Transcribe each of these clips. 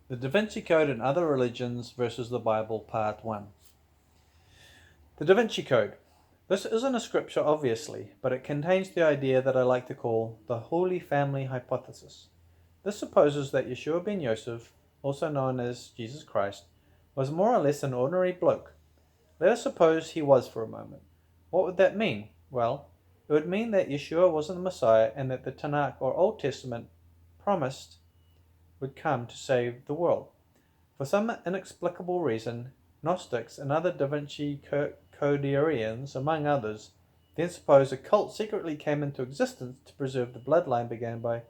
The Da Vinci Code and Other Religions versus the Bible, Part 1. The Da Vinci Code. This isn't a scripture, obviously, but it contains the idea that I like to call the Holy Family Hypothesis. This supposes that Yeshua ben Yosef, also known as Jesus Christ, was more or less an ordinary bloke. Let us suppose he was for a moment. What would that mean? Well, it would mean that Yeshua wasn't the Messiah and that the Tanakh or Old Testament promised would come to save the world. For some inexplicable reason, Gnostics and other Da Vinci Coderians, among others, then suppose a cult secretly came into existence to preserve the bloodline began by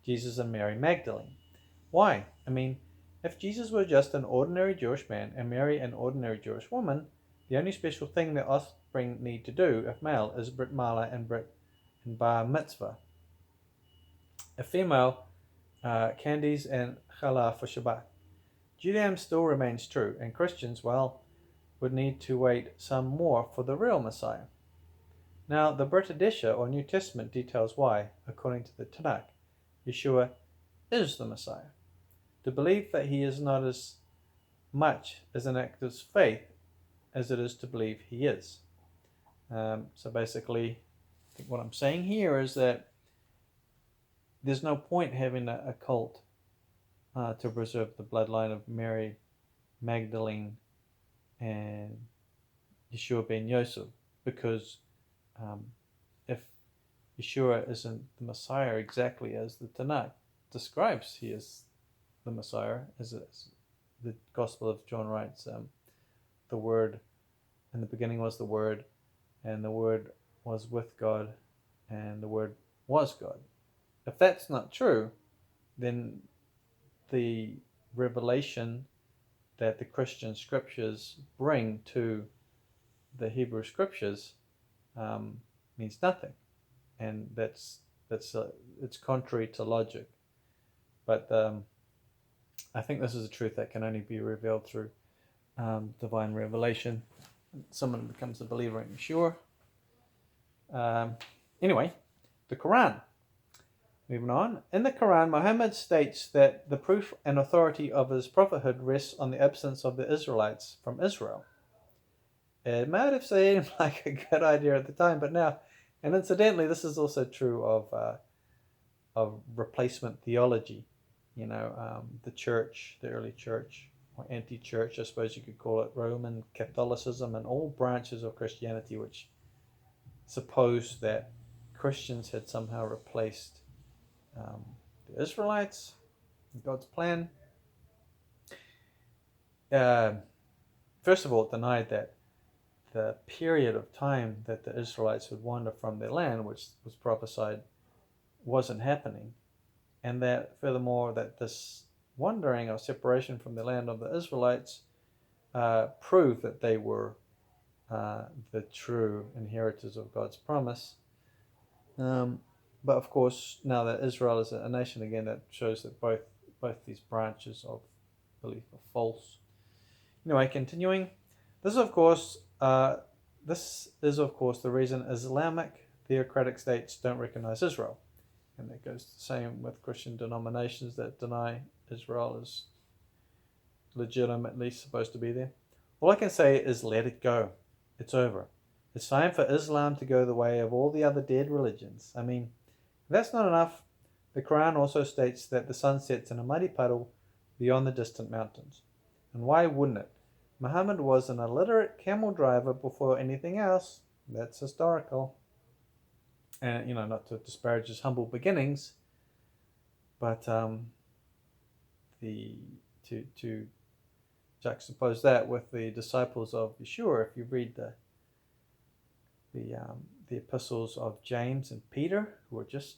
Jesus and Mary Magdalene. Why? If Jesus were just an ordinary Jewish man and Mary an ordinary Jewish woman, the only special thing their offspring need to do, if male, is Brit Mala and Bar Mitzvah. If female, Candies and Challah for Shabbat. Judaism still remains true, and Christians, well, would need to wait some more for the real Messiah. Now, the Brit Hadesha, or New Testament, details why, according to the Tanakh, Yeshua is the Messiah. To believe that he is not as much as an act of faith as it is to believe he is. So basically, I think what I'm saying here is that there's no point having a cult to preserve the bloodline of Mary Magdalene and Yeshua ben Yosef, because if Yeshua isn't the Messiah exactly as the Tanakh describes he is the Messiah, as the Gospel of John writes, the Word, in the beginning was the Word, and the Word was with God, and the Word was God. If that's not true, then the revelation that the Christian scriptures bring to the Hebrew scriptures means nothing, and it's contrary to logic. But I think this is a truth that can only be revealed through divine revelation. Someone becomes a believer in Yeshua. Anyway, the Quran. Moving on. In the Quran, Muhammad states that the proof and authority of his prophethood rests on the absence of the Israelites from Israel. It might have seemed like a good idea at the time, but now, and incidentally, this is also true of replacement theology. The church, the early church, or anti-church, I suppose you could call it, Roman Catholicism, and all branches of Christianity which supposed that Christians had somehow replaced the Israelites in God's plan. First of all, it denied that the period of time that the Israelites would wander from their land, which was prophesied, wasn't happening, and that furthermore that this wandering or separation from the land of the Israelites proved that they were the true inheritors of God's promise. But of course, now that Israel is a nation again, that shows that both these branches of belief are false. Anyway, continuing, this is of course the reason Islamic theocratic states don't recognize Israel, and that goes the same with Christian denominations that deny Israel is legitimately supposed to be there. All I can say is let it go. It's over. It's time for Islam to go the way of all the other dead religions. If that's not enough, the Quran also states that the sun sets in a muddy puddle beyond the distant mountains. And why wouldn't it? Muhammad was an illiterate camel driver before anything else. That's historical. And, not to disparage his humble beginnings, but to juxtapose that with the disciples of Yeshua, if you read the epistles of James and Peter, who were just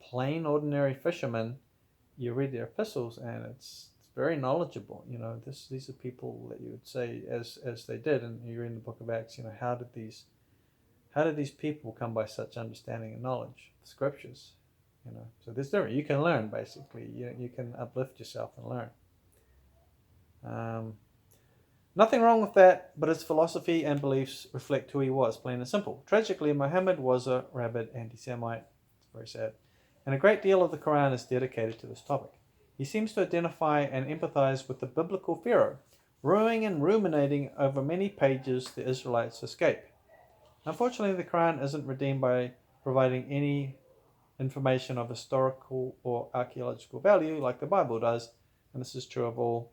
plain ordinary fishermen, you read their epistles and it's very knowledgeable. These are people that you would say as they did, and you read in the book of Acts, how did these people come by such understanding and knowledge of the scriptures? So there's different. You can learn, basically. You can uplift yourself and learn. Nothing wrong with that, but his philosophy and beliefs reflect who he was, plain and simple. Tragically, Muhammad was a rabid anti-Semite. It's very sad. And a great deal of the Quran is dedicated to this topic. He seems to identify and empathize with the biblical Pharaoh, ruining and ruminating over many pages the Israelites' escape. Unfortunately, the Quran isn't redeemed by providing any information of historical or archaeological value like the Bible does, and this is true of all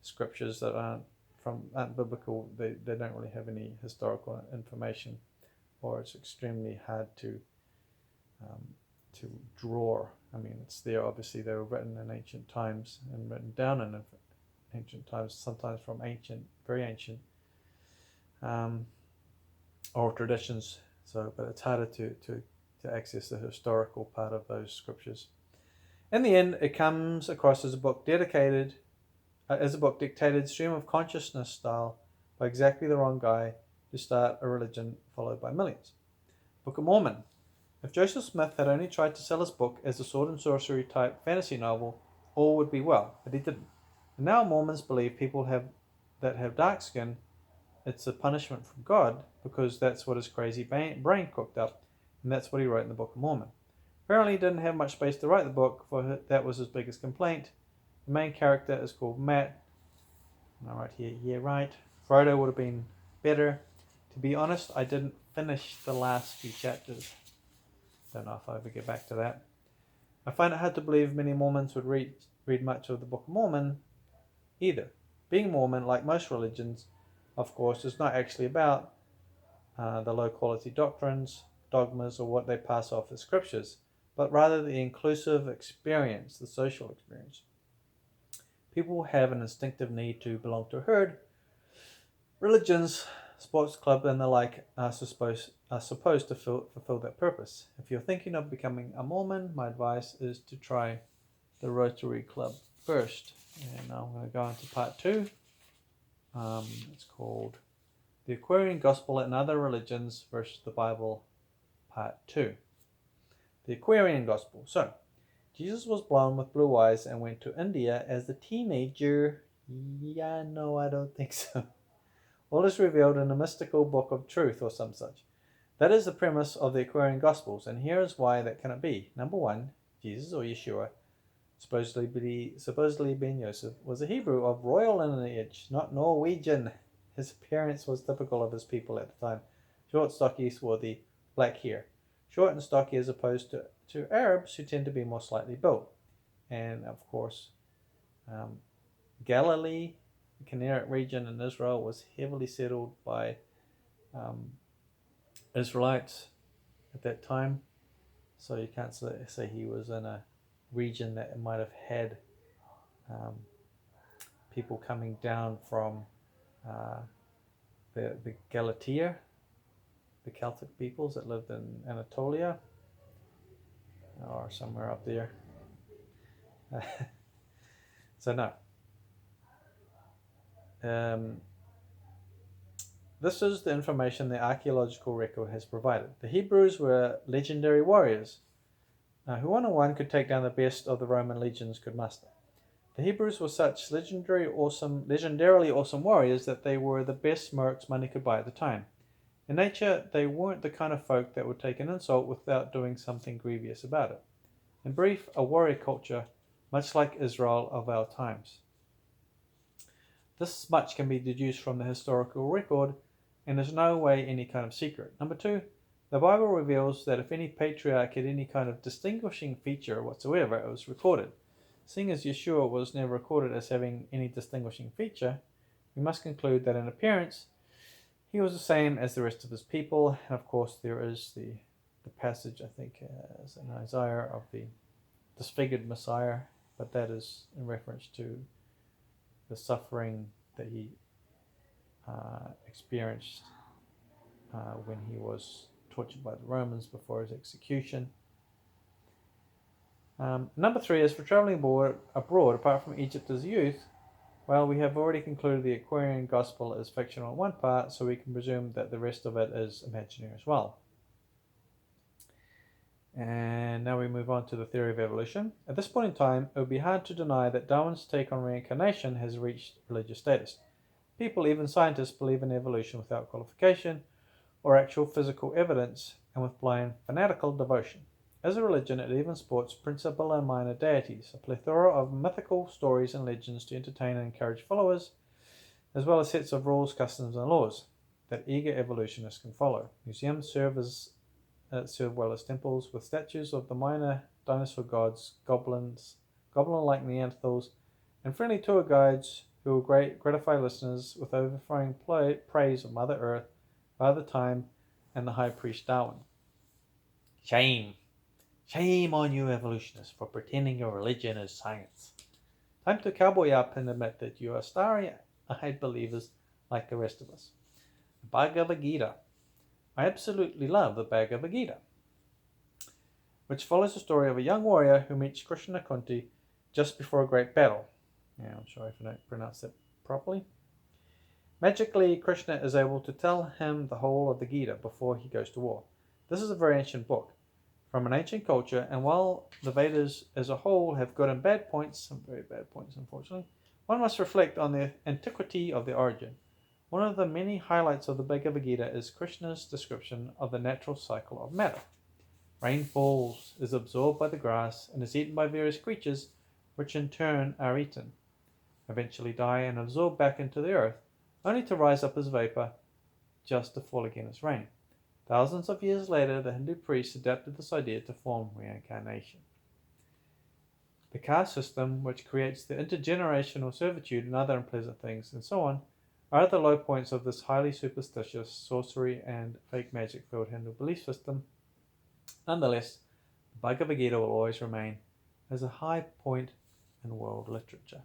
scriptures that aren't biblical. They don't really have any historical information, or it's extremely hard to draw. I mean, it's there. Obviously, they were written in ancient times and written down in ancient times, sometimes from very ancient oral traditions. So, but it's harder to access the historical part of those scriptures. In the end, it comes across as a book dictated stream of consciousness style by exactly the wrong guy to start a religion followed by millions. Book of Mormon. If Joseph Smith had only tried to sell his book as a sword and sorcery type fantasy novel, all would be well, but he didn't. And now Mormons believe people that have dark skin, it's a punishment from God because that's what his crazy brain cooked up, and that's what he wrote in the Book of Mormon. Apparently he didn't have much space to write the book, for that was his biggest complaint. The main character is called Matt. And I write here, yeah, right. Frodo would have been better. To be honest, I didn't finish the last few chapters. Don't know if I'll ever get back to that. I find it hard to believe many Mormons would read much of the Book of Mormon either. Being Mormon, like most religions, of course, is not actually about the low-quality doctrines, dogmas, or what they pass off as scriptures, but rather the inclusive experience, the social experience. People have an instinctive need to belong to a herd. Religions, sports clubs, and the like are supposed to fulfill that purpose. If you're thinking of becoming a Mormon, my advice is to try the Rotary Club first. And now I'm going to go into part 2. It's called The Aquarian Gospel and Other Religions versus the Bible, part 2. The Aquarian Gospel. So, Jesus was blonde with blue eyes and went to India as a teenager. Yeah, no, I don't think so. All is revealed in a mystical book of truth or some such. That is the premise of the Aquarian Gospels, and here is why that cannot be. Number 1, Jesus or Yeshua, supposedly Ben Yosef, was a Hebrew of royal lineage, not Norwegian. His appearance was typical of his people at the time. Short, stocky, swarthy, black hair. Short and stocky as opposed to Arabs, who tend to be more slightly built. And of course, Galilee, the Kinneret region in Israel, was heavily settled by Israelites at that time. So you can't say he was in a region that might have had people coming down from the Galatia, the Celtic peoples that lived in Anatolia, or somewhere up there. So no. This is the information the archaeological record has provided. The Hebrews were legendary warriors who one-on-one could take down the best of the Roman legions could muster. The Hebrews were such legendarily awesome warriors that they were the best mercs money could buy at the time. In nature, they weren't the kind of folk that would take an insult without doing something grievous about it. In brief, a warrior culture, much like Israel of our times. This much can be deduced from the historical record and is no way any kind of secret. Number 2, the Bible reveals that if any patriarch had any kind of distinguishing feature whatsoever, it was recorded. Seeing as Yeshua was never recorded as having any distinguishing feature, we must conclude that in appearance, he was the same as the rest of his people. And of course, there is the passage, I think, as in Isaiah of the disfigured Messiah, but that is in reference to the suffering that he experienced when he was tortured by the Romans before his execution. Number 3 is for traveling abroad, apart from Egypt as youth. Well, we have already concluded the Aquarian Gospel is fictional in one part, so we can presume that the rest of it is imaginary as well. And now we move on to the theory of evolution. At this point in time, it would be hard to deny that Darwin's take on reincarnation has reached religious status. People, even scientists, believe in evolution without qualification or actual physical evidence and with blind fanatical devotion. As a religion, it even sports principal and minor deities, a plethora of mythical stories and legends to entertain and encourage followers, as well as sets of rules, customs, and laws that eager evolutionists can follow. Museums serve well as temples with statues of the minor dinosaur gods, goblin-like Neanderthals, and friendly tour guides who will gratify listeners with overflowing praise of Mother Earth, Father Time, and the High Priest Darwin. Shame! Shame on you evolutionists for pretending your religion is science. Time to cowboy up and admit that you are starry-eyed believers like the rest of us. The Bhagavad Gita. I absolutely love the Bhagavad Gita, which follows the story of a young warrior who meets Krishna Kunti just before a great battle. Yeah, I'm sorry if I don't pronounce that properly. Magically, Krishna is able to tell him the whole of the Gita before he goes to war. This is a very ancient book from an ancient culture, and while the Vedas as a whole have good and bad points, some very bad points unfortunately, one must reflect on the antiquity of the origin. One of the many highlights of the Bhagavad Gita is Krishna's description of the natural cycle of matter. Rain falls, is absorbed by the grass, and is eaten by various creatures, which in turn are eaten, eventually die and absorb back into the earth, only to rise up as vapor, just to fall again as rain. Thousands of years later, the Hindu priests adapted this idea to form reincarnation. The caste system, which creates the intergenerational servitude and other unpleasant things, and so on, are the low points of this highly superstitious, sorcery and fake magic-filled Hindu belief system. Nonetheless, the Bhagavad Gita will always remain as a high point in world literature.